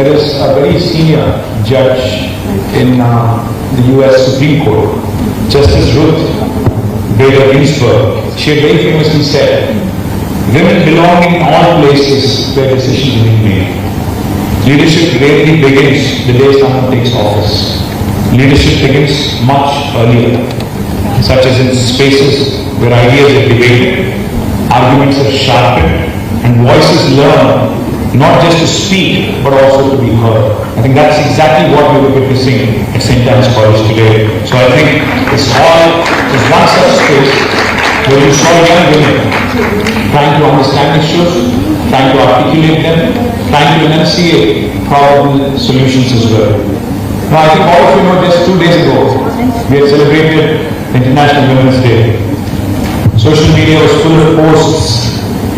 there is a very senior judge in the US Supreme Court, Justice Ruth Bader Ginsburg. She had very famously said, women belong in all places where decisions are being made. Leadership rarely begins the day someone takes office. Leadership begins much earlier, such as in spaces where ideas are debated, arguments are sharpened, and voices learn not just to speak, but also to be heard. I think that's exactly what we were witnessing at St. Anne's College today. So I think it's one such space where you saw young women trying to understand issues, trying to articulate them, trying to enunciate problem solutions as well. Now I think all of you know just 2 days ago, we had celebrated International Women's Day. Social media was full of posts,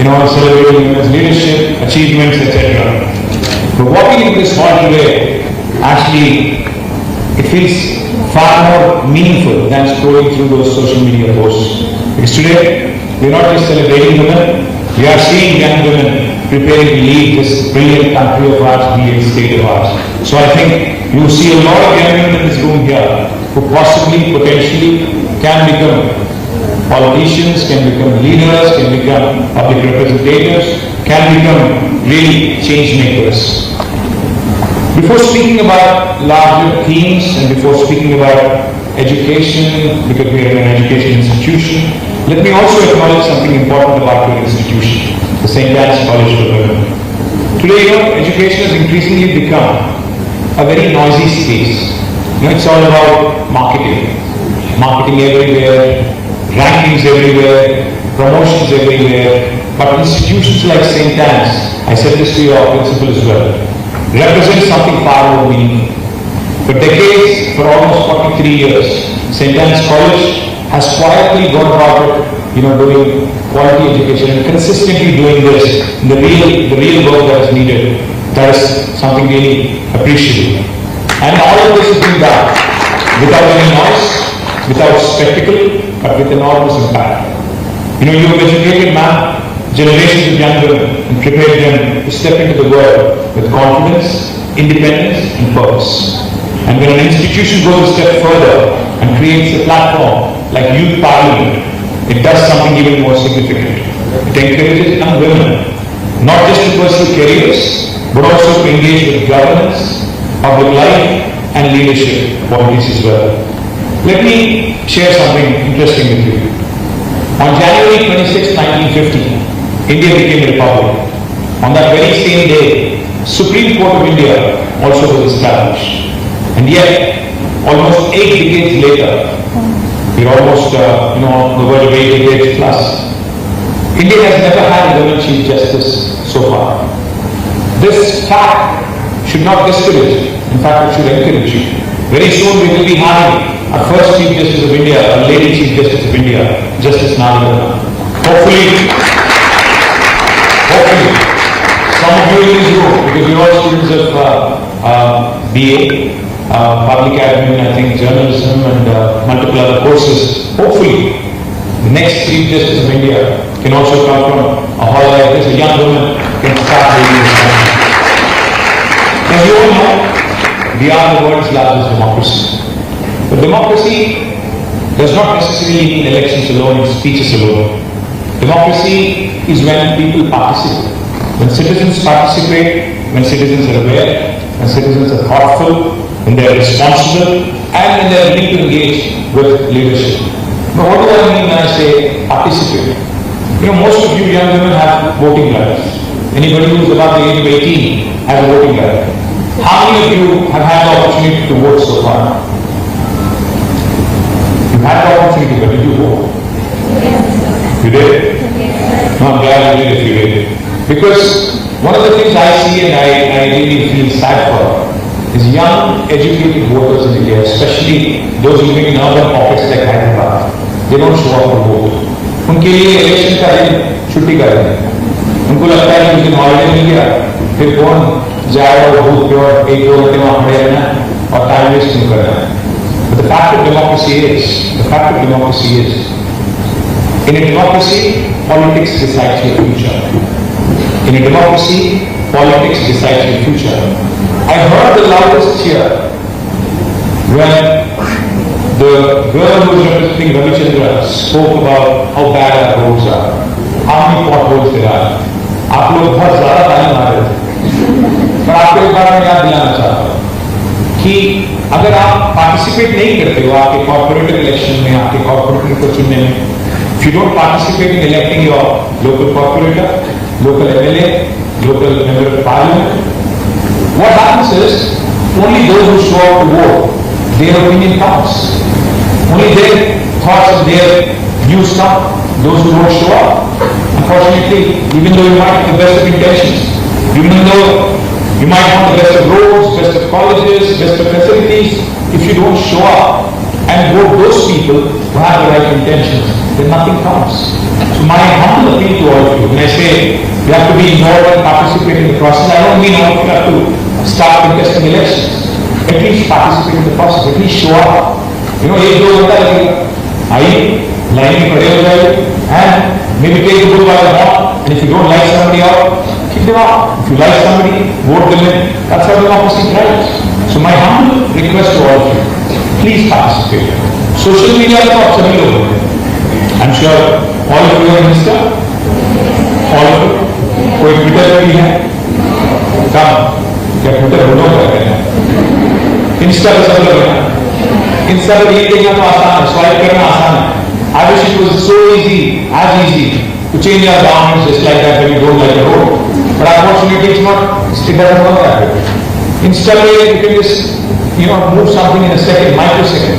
celebrating women's leadership, achievements, etc. But walking into this hall today, actually, it feels far more meaningful than scrolling through those social media posts. Because today, we're not just celebrating women, we are seeing young women preparing to lead this brilliant country of ours, be a state of ours. So I think you see a lot of young women in this room here who possibly, potentially, can become politicians, can become leaders, can become public representatives, can become really change makers. Before speaking about larger themes and before speaking about education, because we are an education institution, let me also acknowledge something important about your institution, the St. Anne's College for Women. Today, education has increasingly become a very noisy space. It's all about marketing. Marketing everywhere, rankings everywhere, promotions everywhere, but institutions like St. Anne's, I said this to your principal as well, represent something far more meaningful. For decades, for almost 43 years, St. Anne's College has quietly gone about it, doing quality education and consistently doing this, the real work that is needed. That is something really appreciable. And all of this is being done without any noise, without spectacle, but with enormous impact. You have educated generations of young women and prepared them to step into the world with confidence, independence, and purpose. And when an institution goes a step further and creates a platform like Youth Parliament, it does something even more significant. It encourages young women not just to pursue careers, but also to engage with governance, public life, and leadership qualities as well. Let me share something interesting with you. On January 26, 1950, India became a republic. On that very same day, Supreme Court of India also was established. And yet, almost 8 decades later, we're almost, the word of 8 decades plus, India has never had a women Chief Justice so far. This fact should not discourage, in fact it should encourage you. Very soon we will be having our first Chief Justice of India, a lady Chief Justice of India, Justice Narayana. Hopefully, some of you in this room, because you're all students of BA, public admin, I think journalism and multiple other courses, hopefully the next Chief Justice of India can also come from a hall like this. A young woman can start leading this country. As you all know, we are the world's largest democracy. But democracy does not necessarily mean elections alone and speeches alone. Democracy is when people participate. When citizens participate, when citizens are aware, when citizens are thoughtful, when they are responsible, and when they are willing to engage with leadership. Now what do I mean when I say participate? Most of you young women have voting rights. Anybody who is above the age of 18 has a voting right. How many of you have had the opportunity to vote so far? You had the opportunity, but did you vote? You did? No, I'm glad you did if you did. Because one of the things I see and I really feel sad for is young, educated voters in India, especially those living in urban pockets like Hyderabad. They don't show up to vote. उनके लिए election का दिन छुट्टी का दिन, उनको लगता है कि उस दिन हॉलिडे मिल गया, फिर कौन जाएगा और बूथ पे और 1-2 घंटे वहां खड़े रहना और टाइम वेस्ट नहीं करना है. But the fact of democracy is, in a democracy, politics decides your future. In a democracy, politics decides your future. I heard the loudest cheer when the girl who was representing Ravichandra spoke about how bad our roads are, how many potholes there are. आप लोग बहुत ज़्यादा ताली मार रहे थे, पर आपको एक बार मैं याद दिलाना चाहता हूँ कि अगर आप पार्टिसिपेट नहीं करते हो आपके कॉर्पोरेटर इलेक्शन में, आपके कॉर्पोरेटर को चुनने में, if you don't participate in electing your local corporator, local MLA, local member of parliament, what happens is only those who show up to vote, their opinion counts. Only their thoughts and their views count. Those who don't show up, unfortunately, even though you might have the best of intentions, even though you might want the best of roads, best of colleges, best of facilities, if you don't show up and vote those people who have the right intentions, then nothing counts. So my humble appeal to all of you, when I say you have to be involved and participate in the process, I don't mean all of you have to start contesting elections. At least participate in the process, at least show up. You know, एक दो घंटा लगेगा, आइए line में खड़े हो जाइए, and maybe take the vote by the horn, and if you don't like somebody out, kick them out. If you like somebody, vote them in. That's how democracy thrives. So my humble request to all of you, please participate. Social media तो आप सभी लोग हैं. I'm sure all of you are Insta, all of you. कोई Twitter पे भी है, कम क्या ट्विटर बोलो करते हैं. इंस्टा पे सब लोग हैं. इंस्टा पे ये देखना तो आसान है, स्वाइप करना आसान है. I wish it was so easy, as easy to change our governments just like that when you don't like the road. But unfortunately, it's not. It doesn't work that way. Insta पे you can just, move something in a second, microsecond.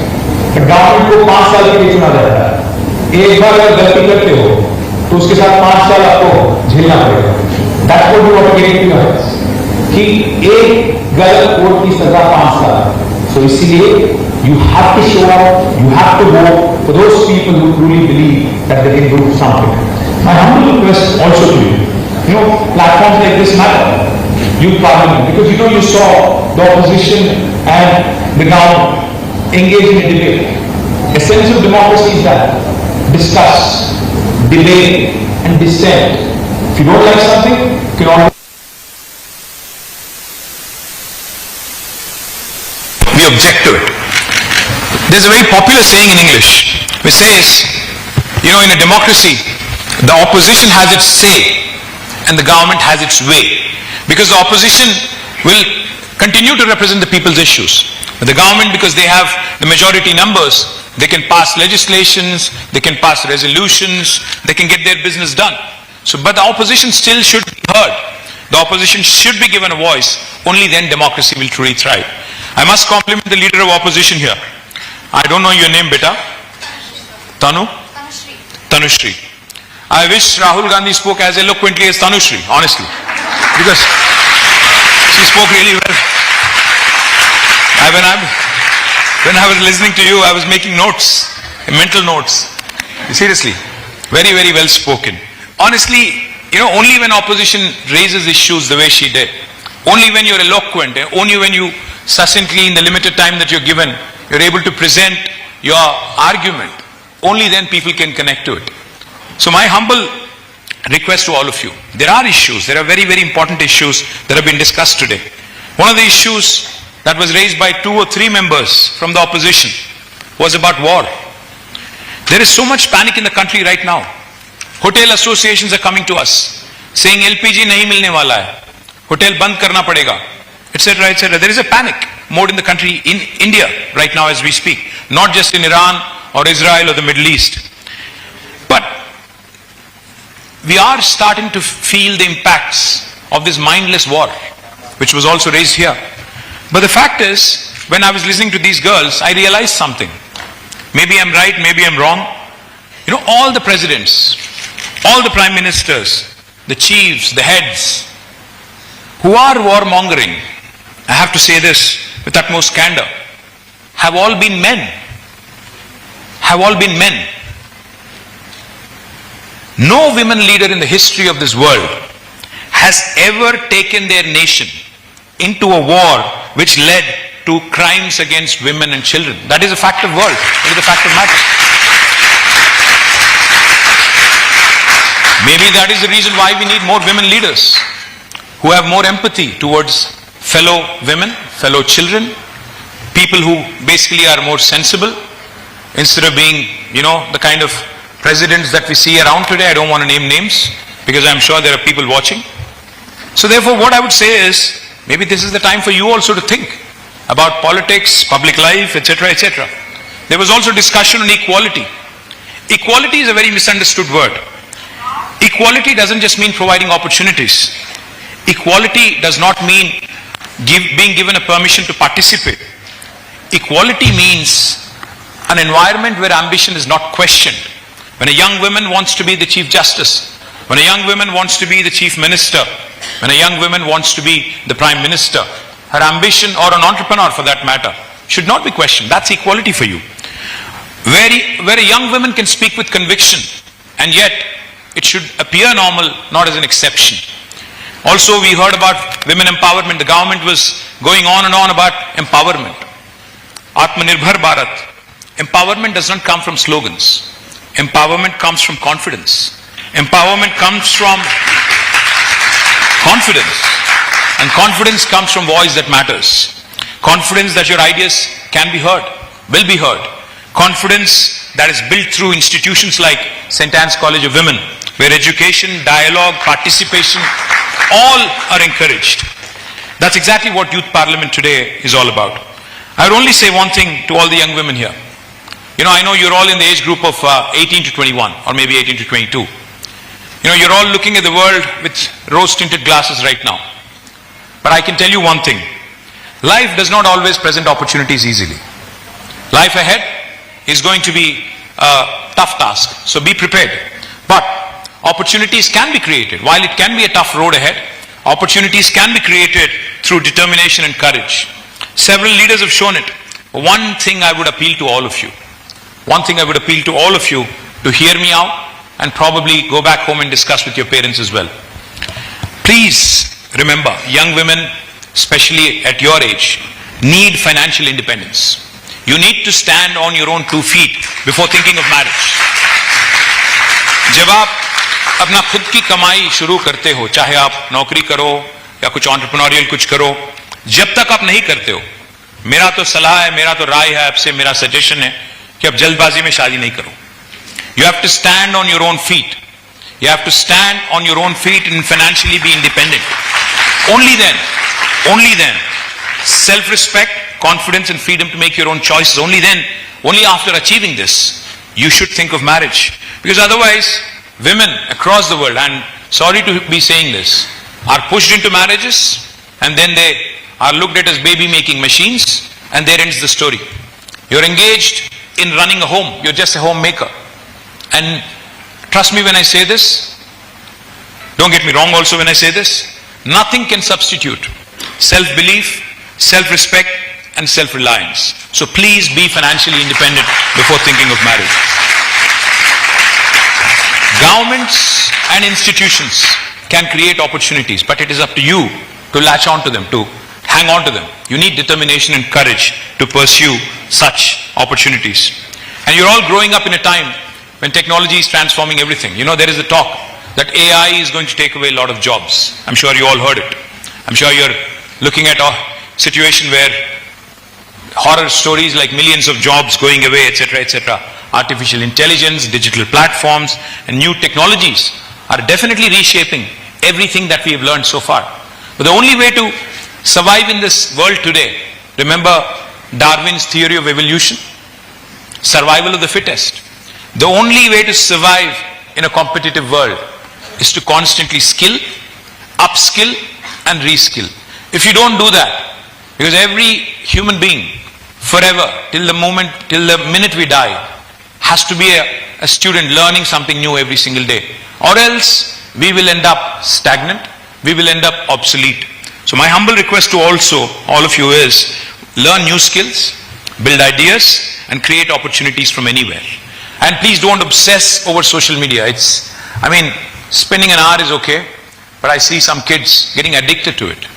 But government को 5 साल के लिए चुना जाता है. एक बार अगर गलती करते हो, तो उसके साथ 5 साल आपको झेलना पड़ेगा. That's what we want to get into your heads. कि एक गलत वोट की सजा 5 साल. So इसीलिए you have to show up, you have to vote for those people who truly believe that they can do something. My humble request also to you, platforms like this matter. Youth Parliament, because you saw the opposition and the government engage in a debate. Essence of democracy is that discuss, debate, and dissent. If you don't like something, you can always we object to it. There's a very popular saying in English which says, in a democracy, the opposition has its say and the government has its way. Because the opposition will continue to represent the people's issues. But the government, because they have the majority numbers, they can pass legislations, they can pass resolutions, they can get their business done. But the opposition still should be heard. The opposition should be given a voice. Only then democracy will truly thrive. I must compliment the leader of opposition here. I don't know your name, beta. Tanu? Tanushri. I wish Rahul Gandhi spoke as eloquently as Tanushri, honestly. Because she spoke really well. When I was listening to you, I was making notes, mental notes. Seriously, very, very well spoken. Honestly, only when opposition raises issues the way she did, only when you're eloquent, only when you succinctly, in the limited time that you're given, you're able to present your argument, only then people can connect to it. So my humble request to all of you, there are issues, there are very, very important issues that have been discussed today. One of the issues that was raised by 2 or 3 members from the opposition was about war. There is so much panic in the country right now. Hotel associations are coming to us saying LPG nahi milne wala hai, hotel band karna padega, etc., etc. There is a panic mode in the country, in India right now as we speak, not just in Iran or Israel or the Middle East. But we are starting to feel the impacts of this mindless war, which was also raised here. But the fact is, when I was listening to these girls, I realized something. Maybe I'm right, maybe I'm wrong. All the presidents, all the prime ministers, the chiefs, the heads, who are warmongering, I have to say this with utmost candor, have all been men. Have all been men. No women leader in the history of this world has ever taken their nation into a war which led to crimes against women and children. That is a fact of world. That is a fact of matter. Maybe that is the reason why we need more women leaders who have more empathy towards fellow women, fellow children, people who basically are more sensible, instead of being, the kind of presidents that we see around today. I don't want to name names because I'm sure there are people watching. So therefore what I would say is, maybe this is the time for you also to think about politics, public life, etc., etc. There was also discussion on equality. Equality is a very misunderstood word. Equality doesn't just mean providing opportunities. Equality does not mean being given a permission to participate. Equality means an environment where ambition is not questioned. When a young woman wants to be the Chief Justice, when a young woman wants to be the Chief Minister, when a young woman wants to be the Prime Minister, her ambition, or an entrepreneur for that matter, should not be questioned. That's equality for you. Where a young woman can speak with conviction, and yet it should appear normal, not as an exception. Also, we heard about women empowerment. The government was going on and on about empowerment. Atmanirbhar Bharat. Empowerment does not come from slogans. Empowerment comes from confidence. Empowerment comes from confidence. And confidence comes from voice that matters. Confidence that your ideas can be heard, will be heard. Confidence that is built through institutions like St. Anne's College of Women, where education, dialogue, participation, all are encouraged. That's exactly what Youth Parliament today is all about. I would only say one thing to all the young women here. I know you're all in the age group of 18 to 21, or maybe 18 to 22. You're all looking at the world with rose-tinted glasses right now. But I can tell you one thing. Life does not always present opportunities easily. Life ahead is going to be a tough task, so be prepared. But opportunities can be created. While it can be a tough road ahead, opportunities can be created through determination and courage. Several leaders have shown it. One thing I would appeal to all of you. One thing I would appeal to all of you to hear me out and probably go back home and discuss with your parents as well. Please remember, young women, especially at your age, need financial independence. You need to stand on your own 2 feet before thinking of marriage. जब आप अपना खुद की कमाई शुरू करते हो, चाहे आप नौकरी करो या कुछ एंटरप्रेन्योरियल कुछ करो, जब तक आप नहीं करते हो, मेरा तो सलाह है, मेरा तो राय है आपसे, मेरा सजेशन है कि आप जल्दबाजी में शादी नहीं करो. You have to stand on your own feet. You have to stand on your own feet and financially be independent. Only then, self-respect, confidence and freedom to make your own choices, only after achieving this, you should think of marriage. Because otherwise, women across the world, and sorry to be saying this, are pushed into marriages and then they are looked at as baby-making machines, and there ends the story. You're engaged in running a home. You're just a homemaker. And trust me when I say this, don't get me wrong also when I say this, nothing can substitute self-belief, self-respect and self-reliance. So please be financially independent before thinking of marriage. Governments and institutions can create opportunities, but it is up to you to latch on to them, to hang on to them. You need determination and courage to pursue such opportunities. And you're all growing up in a time when technology is transforming everything. There is the talk that AI is going to take away a lot of jobs. I'm sure you all heard it. I'm sure you're looking at a situation where horror stories like millions of jobs going away, etc., etc. Artificial intelligence, digital platforms, and new technologies are definitely reshaping everything that we have learned so far. But the only way to survive in this world today, remember Darwin's theory of evolution, survival of the fittest. The only way to survive in a competitive world is to constantly skill, upskill and reskill. If you don't do that, because every human being forever, till the minute we die, has to be a student learning something new every single day. Or else we will end up stagnant, we will end up obsolete. So my humble request to also all of you is learn new skills, build ideas and create opportunities from anywhere. And please don't obsess over social media. Spending an hour is okay, but I see some kids getting addicted to it.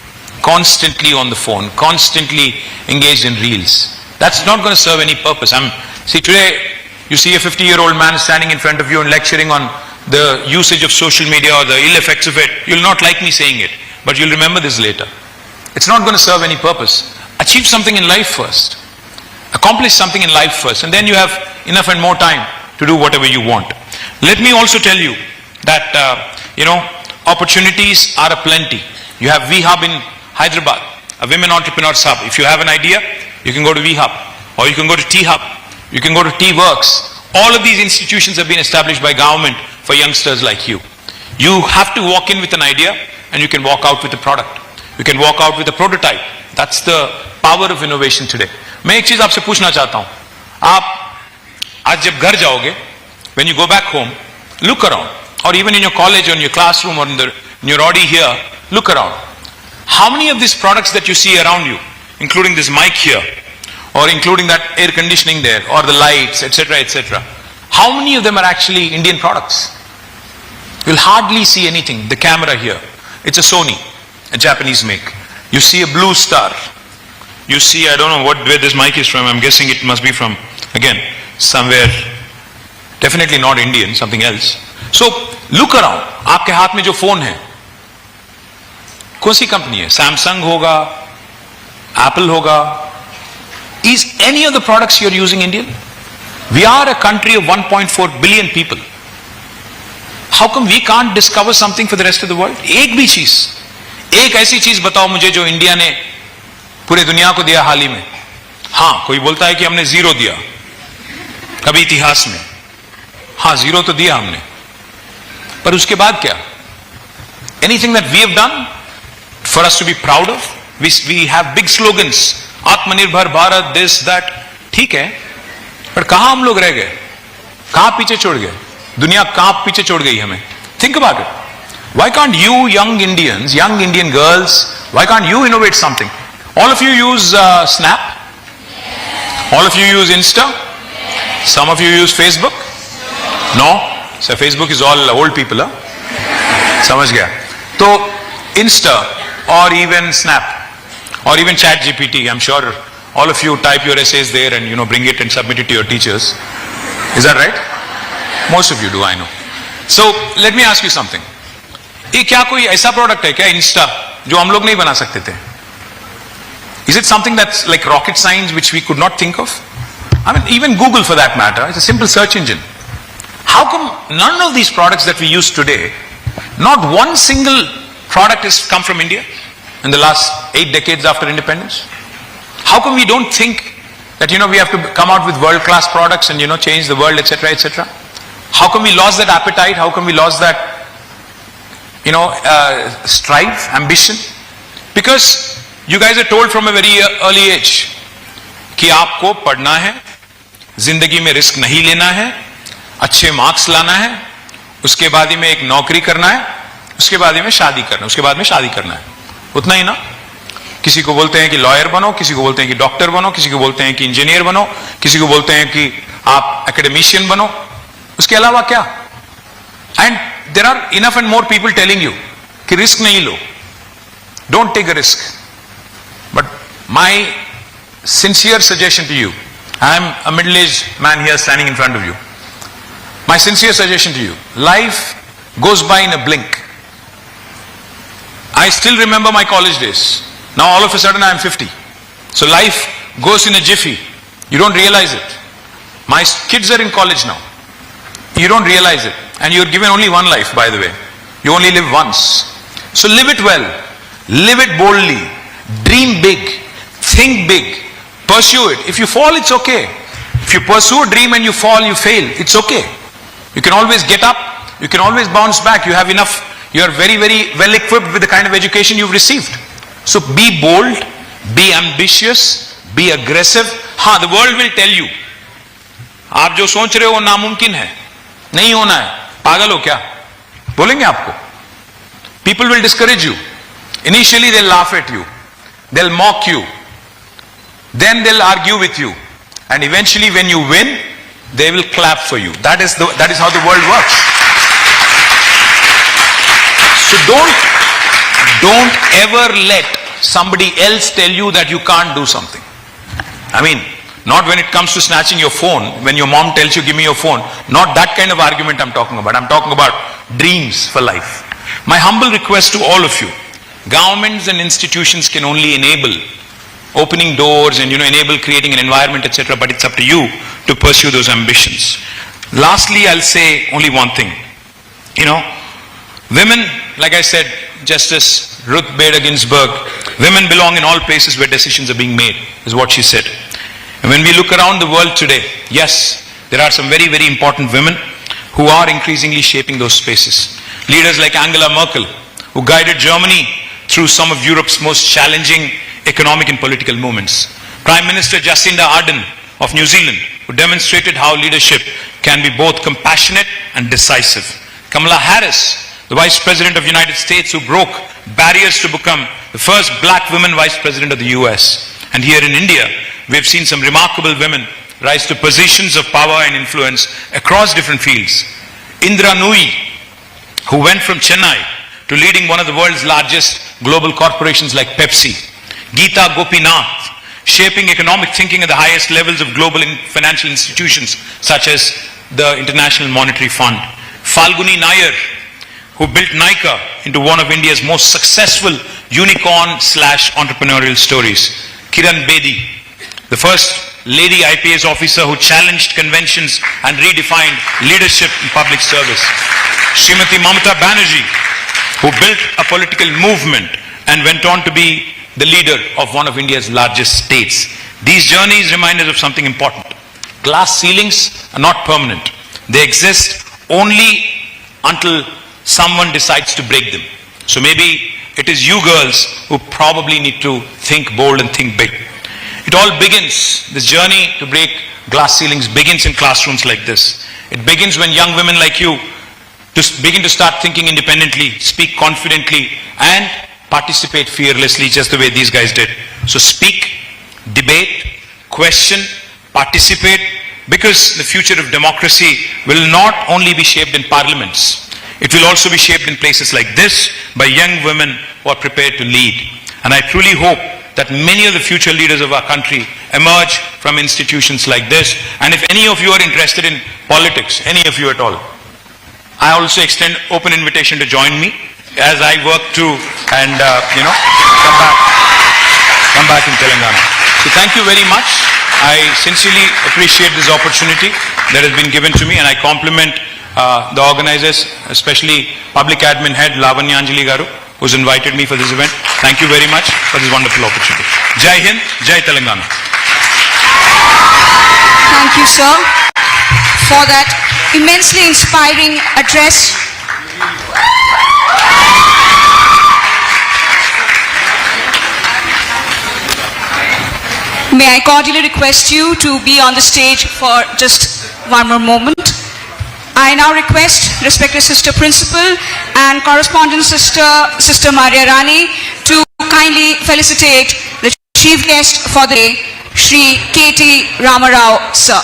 Constantly on the phone, constantly engaged in reels. That's not going to serve any purpose. Today, you see a 50-year-old man standing in front of you and lecturing on the usage of social media or the ill effects of it. You'll not like me saying it, but you'll remember this later. It's not going to serve any purpose. Achieve something in life first. Accomplish something in life first, and then you have enough and more time to do whatever you want. Let me also tell you that, opportunities are aplenty. You have VHub in Hyderabad, a Women Entrepreneurs Hub. If you have an idea, you can go to VHub, or you can go to T-Hub, you can go to T-Works. All of these institutions have been established by government for youngsters like you. You have to walk in with an idea, and you can walk out with a product. You can walk out with a prototype. That's the power of innovation today. मैं एक चीज आपसे पूछना चाहता हूं. आप आज जब घर जाओगे, when you go back home, look around, or even in your college or in your classroom or in your Audi here, look around. How many of these products that you see around you, including this mic here, or including that air conditioning there, or the lights, etc., how many of them are actually Indian products? You'll hardly see anything. The camera here, it's a Sony, a Japanese make. You see a Blue Star. You see, I don't know where this mic is from. I'm guessing it must be from, again, somewhere, definitely not Indian, something else. So, look around. आपके हाथ में जो phone है, कौन सी company है? Samsung होगा, Apple होगा. Is any of the products you're using Indian? We are a country of 1.4 billion people. How come we can't discover something for the rest of the world? एक भी चीज, एक ऐसी चीज बताओ मुझे जो इंडिया ने पूरे दुनिया को दिया हाल ही में. हाँ, कोई बोलता है कि हमने जीरो दिया कभी इतिहास में. हाँ, जीरो तो दिया हमने, पर उसके बाद क्या? Anything that we have done for us to be proud of? We have big slogans, आत्मनिर्भर भारत, this, that. ठीक है, पर कहां हम लोग रह गए? कहां पीछे छोड़ गए? दुनिया कहां पीछे छोड़ गई हमें? Think about it. Why can't you young Indians, young Indian girls, why can't you innovate something? All of you use Snap? All of you use Insta? Some of you use Facebook? No? So Facebook is all old people, huh? समझ गया. तो Insta or even Snap or even Chat GPT, I'm sure all of you type your essays there and bring it and submit it to your teachers. Is that right? Most of you do, I know. So let me ask you something. ये क्या कोई ऐसा product है क्या Insta जो हम लोग नहीं बना सकते थे? Is it something that's like rocket science which we could not think of? I mean, even Google for that matter, it's a simple search engine. How come none of these products that we use today, not one single product has come from India in the last 8 decades after independence? How come we don't think that we have to come out with world-class products and change the world, etc.? How come we lost that appetite? How come we lost that strive, ambition? Because you guys are told from a very early age कि आपको पढ़ना है, जिंदगी में risk नहीं लेना है, अच्छे मार्क्स लाना है, उसके बाद ही में एक नौकरी करना है, उसके बाद ही में शादी करना है, उसके बाद में शादी करना है. उतना ही ना? किसी को बोलते हैं कि लॉयर बनो, किसी को बोलते हैं कि डॉक्टर बनो, किसी को बोलते हैं कि इंजीनियर बनो, किसी को बोलते हैं कि आप एकेडमिशियन बनो. उसके अलावा क्या? And there are enough and more people telling you कि रिस्क नहीं लो, don't take a risk. But my sincere suggestion to you, I am a middle-aged man here standing in front of you. My sincere suggestion to you, life goes by in a blink. I still remember my college days. Now all of a sudden I am 50. So life goes in a jiffy. You don't realize it. My kids are in college now. You don't realize it. And you're given only one life, by the way. You only live once. So live it well. Live it boldly. Dream big. Think big. Pursue it. If you fall, it's okay. If you pursue a dream and you fall, you fail, it's okay. You can always get up. You can always bounce back. You have enough. You are very, very well equipped with the kind of education you've received. So be bold, be ambitious, be aggressive. हाँ, the world will tell you. आप जो सोच रहे हो वो नामुमकिन है, नहीं होना है, पागल हो क्या? बोलेंगे आपको. People will discourage you. Initially they'll laugh at you. They'll mock you. Then they'll argue with you, and eventually when you win, they will clap for you. That is how the world works. So don't ever let somebody else tell you that you can't do something. I mean, not when it comes to snatching your phone, when your mom tells you give me your phone, not that kind of argument I'm talking about. I'm talking about dreams for life. My humble request to all of you, Governments and institutions can only enable opening doors and enable creating an environment, etc. But it's up to you to pursue those ambitions. Lastly, I'll say only one thing. Women, like I said, Justice Ruth Bader Ginsburg, women belong in all places where decisions are being made, is what she said. And when we look around the world today, yes, there are some very, very important women who are increasingly shaping those spaces. Leaders like Angela Merkel, who guided Germany through some of Europe's most challenging economic and political movements. Prime Minister Jacinda Ardern of New Zealand, who demonstrated how leadership can be both compassionate and decisive. Kamala Harris, the Vice President of the United States, who broke barriers to become the first black woman Vice President of the US. And here in India, we have seen some remarkable women rise to positions of power and influence across different fields. Indra Nooyi, who went from Chennai to leading one of the world's largest global corporations like Pepsi. Geeta Gopinath, shaping economic thinking at the highest levels of global financial institutions such as the International Monetary Fund. Falguni Nair, who built Nykaa into one of India's most successful unicorn/entrepreneurial stories. Kiran Bedi, the first lady IPS officer who challenged conventions and redefined leadership in public service. Srimati Mamata Banerjee, who built a political movement and went on to be the leader of one of India's largest states. These journeys remind us of something important. Glass ceilings are not permanent. They exist only until someone decides to break them. So maybe it is you girls who probably need to think bold and think big. It all begins, this journey to break glass ceilings begins in classrooms like this. It begins when young women like you begin to start thinking independently, speak confidently, and participate fearlessly just the way these guys did. So speak, debate, question, participate, because the future of democracy will not only be shaped in parliaments, it will also be shaped in places like this by young women who are prepared to lead. And I truly hope that many of the future leaders of our country emerge from institutions like this. And if any of you are interested in politics, any of you at all, I also extend open invitation to join me as I work to come back in Telangana. So thank you very much. I sincerely appreciate this opportunity that has been given to me, and I compliment the organizers, especially Public Admin Head Lavanyanjali Garu, who's invited me for this event. Thank you very much for this wonderful opportunity. Jai Hind, Jai Telangana. Thank you, sir, for that immensely inspiring address. May I cordially request you to be on the stage for just one more moment. I now request respected Sister Principal and correspondent Sister Maria Rani to kindly felicitate the chief guest for the day, Shri K.T. Ramarao, sir.